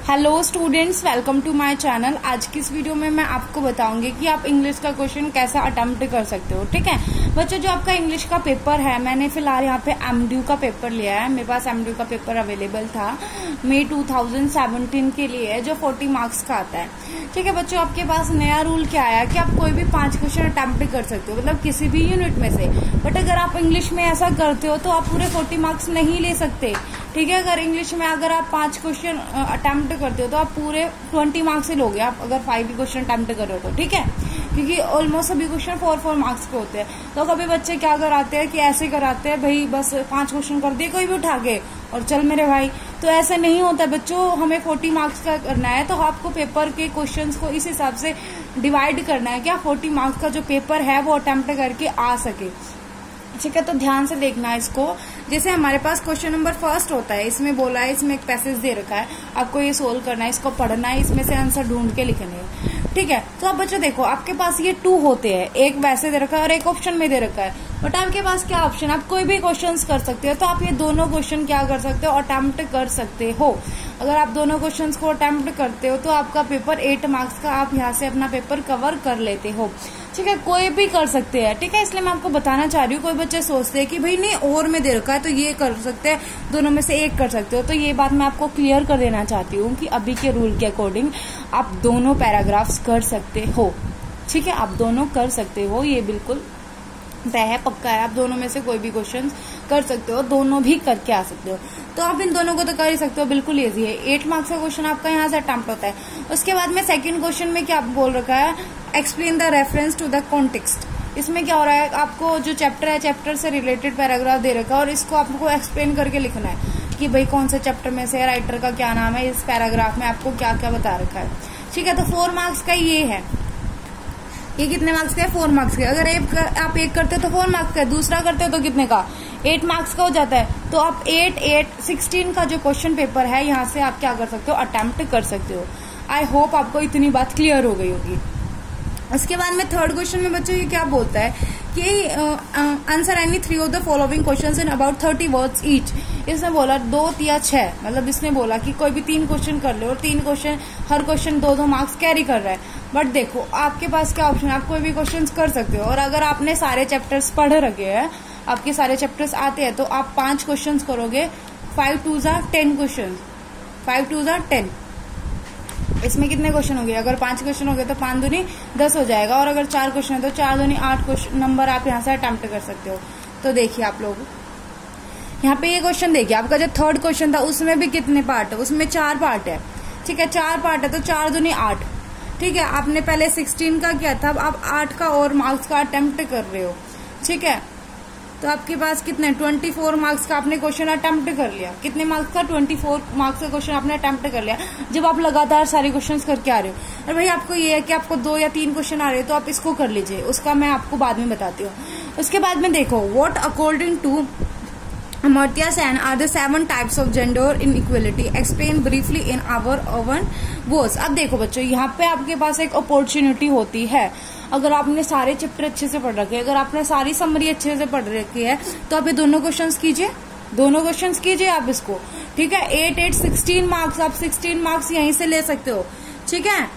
Hello students, welcome to my channel. आज की इस वीडियो में मैं आपको बताऊंगी कि आप इंग्लिश का क्वेश्चन कैसा अटेम्प्ट कर सकते हो। ठीक है बच्चों, जो आपका इंग्लिश का पेपर है, मैंने फिलहाल यहाँ पे एमडीयू का पेपर लिया है। मेरे पास एमडीयू का पेपर अवेलेबल था मई 2017 के लिए, जो 40 मार्क्स का आता है। ठीक है बच्चों, आपके पास नया रूल क्या आया कि आप कोई भी 5 क्वेश्चन अटेम्प्ट कर सकते हो, मतलब किसी भी यूनिट में से। बट अगर आप इंग्लिश में ऐसा करते हो तो आप पूरे 40 मार्क्स नहीं ले सकते। ठीक है, अगर इंग्लिश में अगर आप 5 क्वेश्चन अटेम्प्ट करते हो तो आप पूरे 20 मार्क्स ही लोगे, आप अगर 5 क्वेश्चन अटेम्प्ट कर रहे हो तो। ठीक है, क्योंकि ऑलमोस्ट सभी क्वेश्चन 4 मार्क्स के होते हैं। तो कभी बच्चे क्या कराते हैं कि ऐसे कराते हैं, भाई बस 5 क्वेश्चन कर दिए कोई भी उठा के और चल मेरे भाई। तो ऐसे नहीं होता बच्चों, हमें 40 मार्क्स का करना है तो आपको पेपर के क्वेश्चंस को इस हिसाब से डिवाइड करना है कि आप 40 मार्क्स का जो पेपर है वो अटेम्प्ट करके आ सके। ठीक है, तो ध्यान से देखना इसको। जैसे हमारे पास क्वेश्चन नंबर 1 होता है, इसमें बोला है, इसमें एक पैसेज दे रखा है, आपको ये सोल्व करना है, इसको पढ़ना है, इसमें से आंसर ढूंढ के लिखने है। ठीक है, तो अब बच्चों देखो, आपके पास ये 2 होते हैं, एक वैसे दे रखा है और एक ऑप्शन में दे रखा है। बट आपके पास क्या ऑप्शन, आप कोई भी क्वेश्चन कर सकते हो। तो आप ये दोनों क्वेश्चन क्या कर सकते हो, अटेम्प्ट कर सकते हो। अगर आप दोनों क्वेश्चंस को अटेम्प्ट करते हो तो आपका पेपर 8 मार्क्स का आप यहाँ से अपना पेपर कवर कर लेते हो। ठीक है, कोई भी कर सकते हैं। ठीक है, इसलिए मैं आपको बताना चाह रही हूँ। कोई बच्चे सोचते हैं कि भाई नहीं और में दे रखा है तो ये कर सकते हैं, दोनों में से एक कर सकते हो। तो ये बात मैं आपको क्लियर कर देना चाहती हूँ कि अभी के रूल के अकॉर्डिंग आप दोनों पैराग्राफ्स कर सकते हो। ठीक है, आप दोनों कर सकते हो, ये बिल्कुल तय है, पक्का है। आप दोनों में से कोई भी क्वेश्चन कर सकते हो, दोनों भी करके आ सकते हो। तो आप इन दोनों को तो कर ही सकते हो, बिल्कुल इजी है। 8 मार्क्स का क्वेश्चन आपका यहाँ से अटेम्प्ट होता है। उसके बाद में सेकंड क्वेश्चन में क्या बोल रखा है, explain the reference to the context. इसमें क्या हो रहा है, आपको जो चैप्टर है, चैप्टर से रिलेटेड पैराग्राफ दे रखा है और इसको आपको एक्सप्लेन करके लिखना है कि भाई कौन से चैप्टर में से, राइटर का क्या नाम है, इस पैराग्राफ में आपको क्या क्या बता रखा है। ठीक है, तो 4 मार्क्स का ये है। ये कितने मार्क्स का है, 4 मार्क्स का। अगर आप एक करते हो तो 4 मार्क्स का है, दूसरा करते हो तो कितने का, 8 मार्क्स का हो जाता है। तो आप 16 का जो क्वेश्चन पेपर है, यहाँ से आप क्या कर सकते हो, अटेम्प्ट कर सकते हो। आई होप आपको इतनी बात क्लियर हो गई होगी। उसके बाद में थर्ड क्वेश्चन में बच्चों ये क्या बोलता है कि answer any 3 of the following questions in about 30 words each. इसने बोला 2 या 6, मतलब इसने बोला कि कोई भी 3 क्वेश्चन कर लो और 3 क्वेश्चन, हर क्वेश्चन 2-2 मार्क्स कैरी कर रहा है। बट देखो आपके पास क्या ऑप्शन है, आप कोई भी क्वेश्चन कर सकते हो। और अगर आपने सारे चैप्टर्स पढ़ रखे हैं, आपके सारे चैप्टर्स आते हैं, तो आप 5 क्वेश्चन करोगे, 5 2 10 क्वेश्चन, 5 2 10। इसमें कितने क्वेश्चन हो गए, अगर 5 क्वेश्चन हो गए तो 5 दूनी 10 हो जाएगा। और अगर 4 क्वेश्चन है तो 4 दूनी 8 क्वेश्चन नंबर आप यहाँ से अटेम्प्ट कर सकते हो। तो देखिए आप लोग यहाँ पे ये क्वेश्चन देखिए, आपका जो थर्ड क्वेश्चन था उसमें भी कितने पार्ट है, उसमें 4 पार्ट है। ठीक है, 4 पार्ट है तो 4 दूनी 8। ठीक है, आपने पहले 16 का किया था, अब आप 8 का और मार्क्स का अटेम्प्ट कर रहे हो। ठीक है, तो आपके पास कितने 24 मार्क्स का आपने क्वेश्चन अटेम्प्ट कर लिया। कितने मार्क्स का, 24 मार्क्स का क्वेश्चन आपने अटेम्प्ट कर लिया, जब आप लगातार सारे क्वेश्चंस करके आ रहे हो। और भाई आपको ये है कि आपको 2 या 3 क्वेश्चन आ रहे हो तो आप इसको कर लीजिए, उसका मैं आपको बाद में बताती हूँ। उसके बाद में देखो, what according to Amartya Sen are the 7 types of gender inequality explained briefly in our own words। अब देखो बच्चों, यहाँ पे आपके पास एक अपॉर्चुनिटी होती है। अगर आपने सारे चैप्टर अच्छे से पढ़ रखे, अगर आपने सारी समरी अच्छे से पढ़ रखी है, तो आप ये दोनों क्वेश्चंस कीजिए, दोनों क्वेश्चंस कीजिए आप इसको। ठीक है, 8 16 मार्क्स, आप 16 मार्क्स यहीं से ले सकते हो। ठीक है,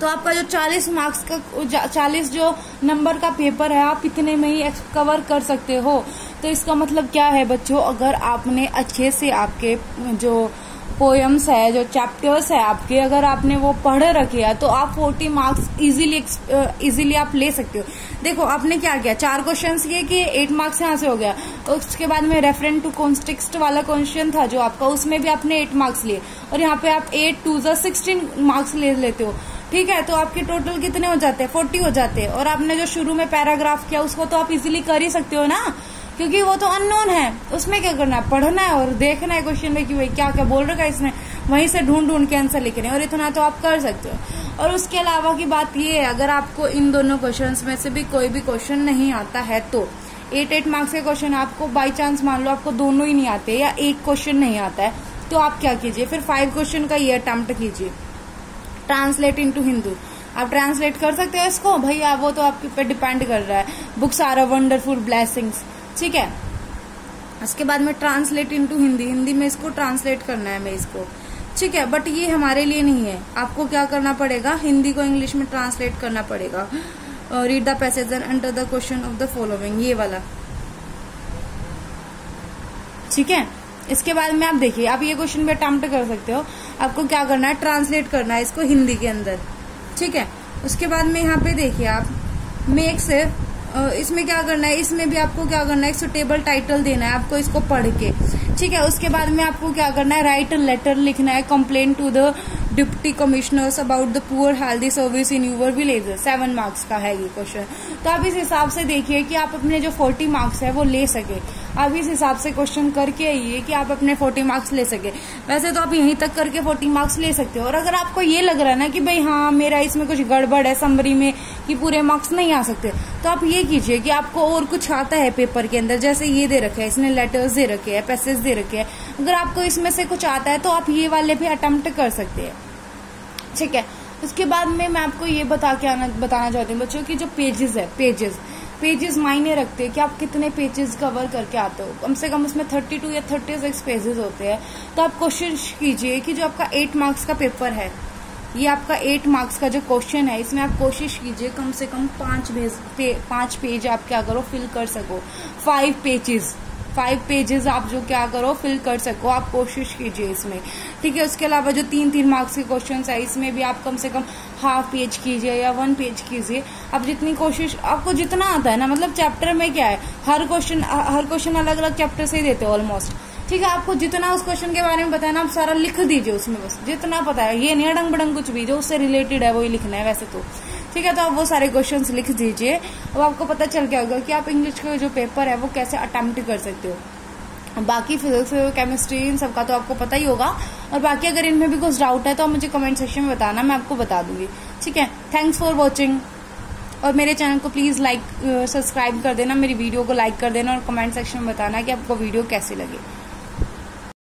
तो आपका जो 40 मार्क्स का 40 जो नंबर का पेपर है, आप इतने में ही कवर कर सकते हो। तो इसका मतलब क्या है बच्चों, अगर आपने अच्छे से आपके जो पोयम्स है, जो चैप्टर्स है आपके, अगर आपने वो पढ़ रखे हैं तो आप 40 मार्क्स इजीली आप ले सकते हो। देखो आपने क्या किया, 4 क्वेश्चन किए कि 8 मार्क्स यहाँ से हो गया। उसके बाद में रेफरेंस टू कॉन्टेक्स्ट वाला क्वेश्चन था जो आपका, उसमें भी आपने 8 मार्क्स लिए और यहाँ पे आप 8 2 16 मार्क्स ले लेते हो। ठीक है, तो आपके टोटल कितने हो जाते हैं, 40 हो जाते हैं। और आपने जो शुरू में पैराग्राफ किया उसको तो आप इजीली कर ही सकते हो ना, क्योंकि वो तो अननोन है। उसमें क्या करना है, पढ़ना है और देखना है क्वेश्चन में कि भाई क्या क्या बोल रखा है इसने, वहीं से ढूंढ के आंसर लिखने, और इतना तो आप कर सकते हो। और उसके अलावा की बात ये है, अगर आपको इन दोनों क्वेश्चंस में से भी कोई भी क्वेश्चन नहीं आता है तो 8 मार्क्स के क्वेश्चन आपको बाई चांस मान लो आपको दोनों ही नहीं आते या एक क्वेश्चन नहीं आता है, तो आप क्या कीजिए, फिर 5 क्वेश्चन का ये अटेम्प्ट कीजिए। ट्रांसलेट इनटू हिंदू, आप ट्रांसलेट कर सकते हो इसको, भैया वो तो आपके पे डिपेंड कर रहा है। Books are a wonderful blessings. ठीक है, उसके बाद में ट्रांसलेट इनटू हिंदी, हिंदी में इसको ट्रांसलेट करना है मैं इसको। ठीक है, बट ये हमारे लिए नहीं है। आपको क्या करना पड़ेगा, हिंदी को इंग्लिश में ट्रांसलेट करना पड़ेगा। Read the passage and enter the question of the following, ये वाला, ठीक है। इसके बाद में आप देखिए, आप ये क्वेश्चन भी अटेम्प्ट कर सकते हो। आपको क्या करना है, ट्रांसलेट करना है इसको हिंदी के अंदर, ठीक है। उसके बाद में यहाँ पे देखिए आप मेक से, इसमें क्या करना है, इसमें भी आपको क्या करना है, सुटेबल टाइटल देना है आपको इसको पढ़ के, ठीक है। उसके बाद में आपको क्या करना है, राइट लेटर लिखना है, complain to the deputy commissioners about the poor healthy service in your village. 7 marks का है ये क्वेश्चन। तो आप इस हिसाब से देखिए कि आप अपने जो 40 मार्क्स है वो ले सके। आप इस हिसाब से क्वेश्चन करके आइए कि आप अपने 40 मार्क्स ले सके। वैसे तो आप यहीं तक करके 40 मार्क्स ले सकते हो। और अगर आपको ये लग रहा है ना कि भाई हाँ मेरा इसमें कुछ गड़बड़ है समरी में कि पूरे मार्क्स नहीं आ सकते, तो आप ये कीजिए कि आपको और कुछ आता है पेपर के अंदर, जैसे ये दे रखे है, इसने लेटर्स दे रखे हैं, पैसेज दे रखे हैं। अगर आपको इसमें से कुछ आता है तो आप ये वाले भी अटेम्प्ट कर सकते हैं, ठीक है। उसके बाद में मैं आपको ये बताना चाहती हूँ बच्चों की जो पेजेस है, पेजेस मायने रखते हैं कि आप कितने पेजेस कवर करके आते हो। कम से कम उसमें 32 या 36 पेजेस होते हैं। तो आप कोशिश कीजिए कि जो आपका 8 मार्क्स का पेपर है, ये आपका 8 मार्क्स का जो क्वेश्चन है, इसमें आप कोशिश कीजिए कम से कम 5 पेज आप क्या करो फिल कर सको। 5 पेजेस आप जो क्या करो फिल कर सको, आप कोशिश कीजिए इसमें, ठीक है। उसके अलावा जो 3 मार्क्स के क्वेश्चन है, इसमें भी आप कम से कम हाफ पेज कीजिए या 1 पेज कीजिए। आप जितनी कोशिश, आपको जितना आता है ना, मतलब चैप्टर में क्या है, हर क्वेश्चन अलग अलग चैप्टर से ही देते हो ऑलमोस्ट, ठीक है। आपको जितना उस क्वेश्चन के बारे में पता है ना, आप सारा लिख दीजिए उसमें, बस जितना पता है। ये नहीं अड़ंग बड़ंग कुछ भी, जो उससे रिलेटेड है वही लिखना है वैसे तो, ठीक है। तो आप वो सारे क्वेश्चंस लिख दीजिए। अब आपको पता चल गया होगा कि आप इंग्लिश का जो पेपर है वो कैसे अटेम्प्ट कर सकते हो। बाकी फिजिक्स केमिस्ट्री इन सबका तो आपको पता ही होगा। और बाकी अगर इनमें भी कुछ डाउट है तो आप मुझे कमेंट सेक्शन में बताना, मैं आपको बता दूंगी, ठीक है। Thanks for watching. और मेरे चैनल को प्लीज सब्सक्राइब कर देना, मेरी वीडियो को लाइक कर देना और कमेंट सेक्शन में बताना कि आपको वीडियो कैसी लगी।